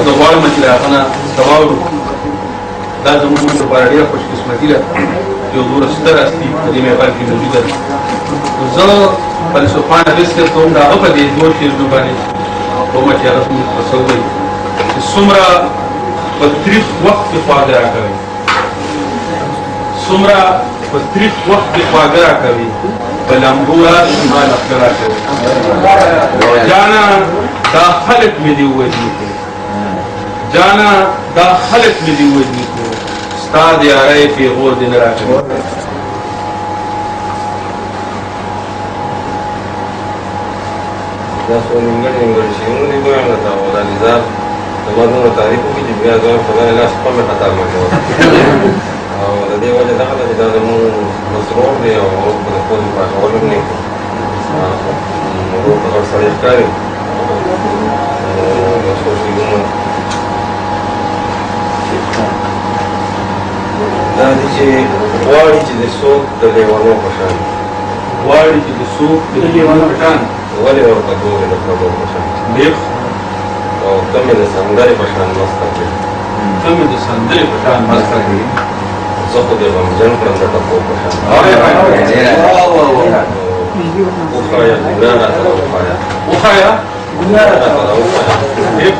د غواړم چې هغه نه واورو. دا زموږ لپاره ډېره خوشقسمتي ده چې حضور ستر هستي په دې محفل کې موجوده ده. زه فیلسوفان حدیث کې کوم د هغه په دې دوه شعرونو باندې کومه چې هغه زموږ په څه وایي چې څومره په تریخ وخت کې خواږه راکوي، څومره په تریخ وخت کې خواږه راکوي، په لمبو راشي ما لښکر راکوي. جانا دا خلک مې دې ووژني کړو، جانا دا خلک مې دې ووژني کړو، ستا د یارۍ پېغور دې نه راکوي. دا څو نیمګړي شعرونه دي دویم نه او دا نظام د ما دومره تعریف وکړي چې بیا دویم په ځای لاس خپل مې خطا مه کوه. او د دې وجه دغه ده چې دا زموږ مسرور دی او موږ په خپل پاکولو نه موږ په غټ سړی ښکاري. یو څو شعرونه دا دي چې غواړي چې د څوک د لیونو په شان غواړي چې د څوک د لیونو په شان ولې ورته ګورې د پردو په شان بیخ او ته مې د سندرې په شان مسته کړې، ته مې د سندرې په شان مسته کړې، زه خو دې غمجن کړم د ټپو په شان. وښایه ګناه راته وښایه، وښایه ګناه راته وښایه،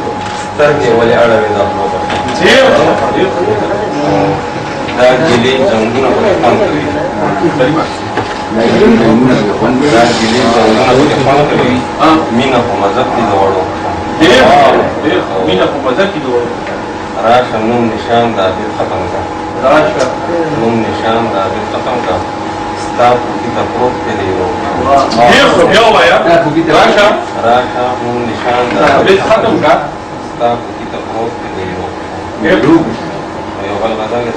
سترګې ولې اړوې د خپلو په شان. دا ګیلې جنګونه پکې خوند کوي، دا ګیلې جنګونه پکې خوند کوي، مینه په مذهب کې د وړو په شان. مینه په مذهب کې د وړو. راشه نوم نشان د عبید ختم کا، راشه نوم نشان د عبید ختم کا، ستا پوکي ته پروت دی لیرو. بیا ووایه راشه نوم نشان د عبید ختم کا، ستا پوکي ته پروت دی لیرو. یو بل غزل دی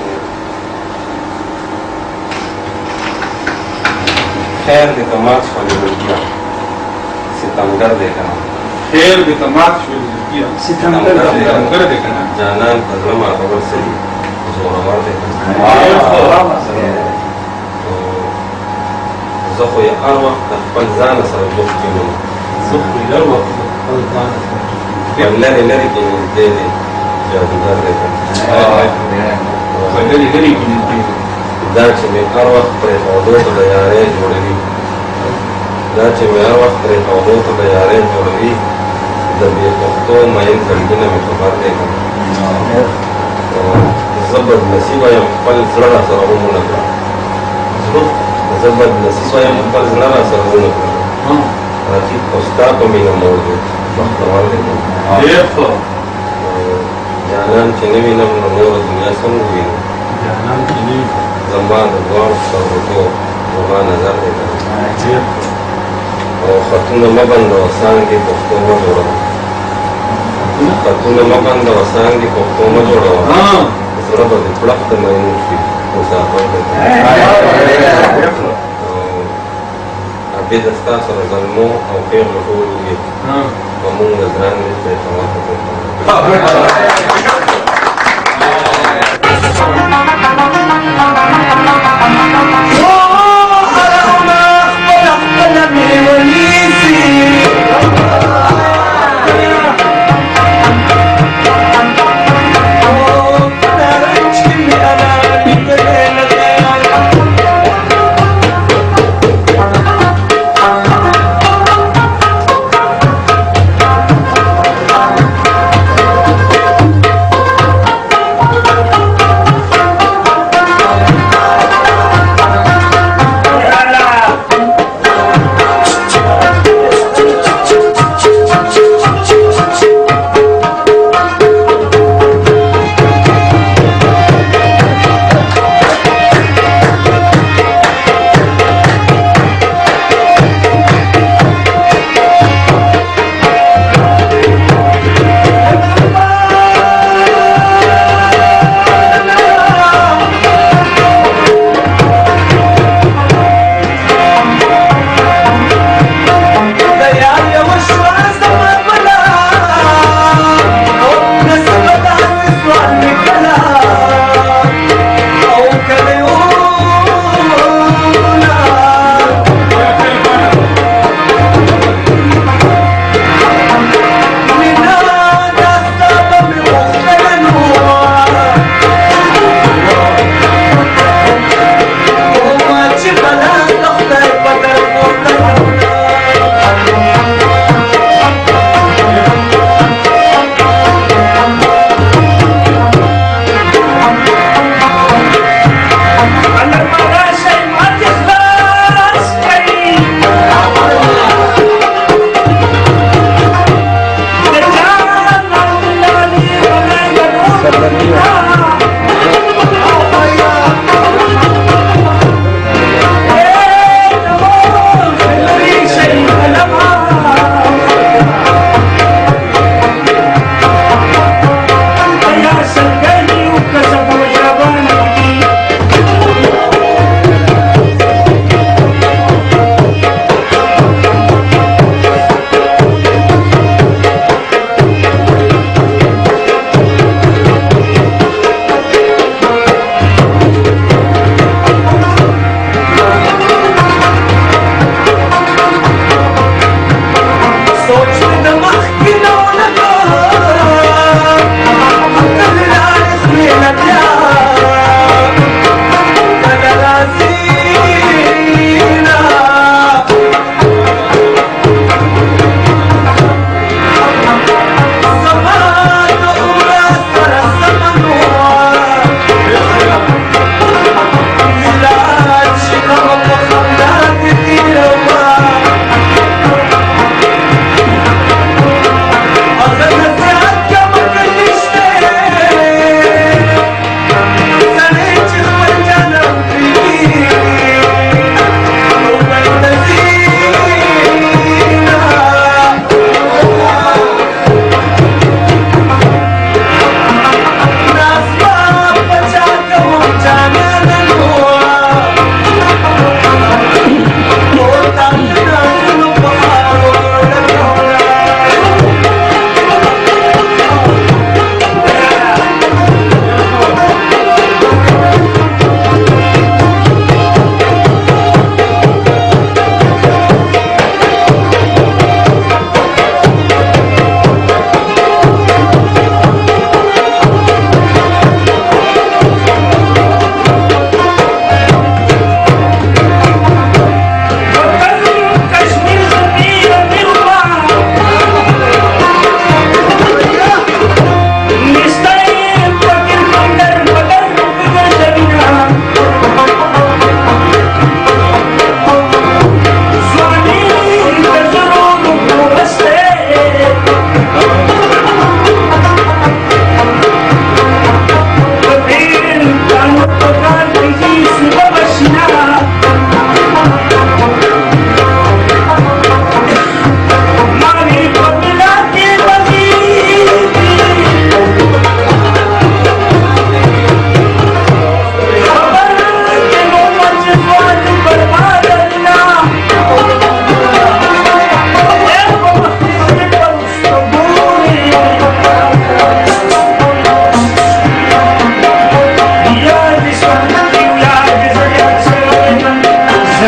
خیر دې که مات شولې ولګیا ستمګر دی که نه، خیر دې که مات شولې ولګیا ستمګر دی که نه، جانان په زړه ماتول څه دي زورور دی که نه. زه خو یې هر وخت د خپل ځانه سره جفت کینم، زه خو یې هر وخت د خپل ځانه سره په لرې لرې کې نږدې دی جادوګر دی که نه، په لرې لرې کې نږدې دی. دا چې مې هر وخت پرې ښودو ته د یارۍ جوړوي، دا چې مې هر وخت پرې ښودو ته د یارۍ جوړوي، د بې پښتو مین زړګي نه مې خبر دی که نه. زه بدنصیبه یم خپل زړه را سره ومونه کړه، زه بدنصیبه یم خپل زړه را سره ونه کړه، رقیب خو ستا په مینه موړ دی بختور دی که نه. ډېر ښه جانان چې نه وینم نو نوره دنیا څنګه ووینم، جانان چې نه وي زما د دواړو سترګو زما نظر دی که نه. او خطونه مه بندوه څانګې پښتو مه جوړوه، خطونه مه بندوه څانګې پښتو مه جوړوه، زړه به دې پړق د مینو شي مسافر دی که نه. عبیده ستا سره زلمو او پېغلو ټول وي په مونږ د ګران وي پرې تماته کوي.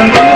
Thank you.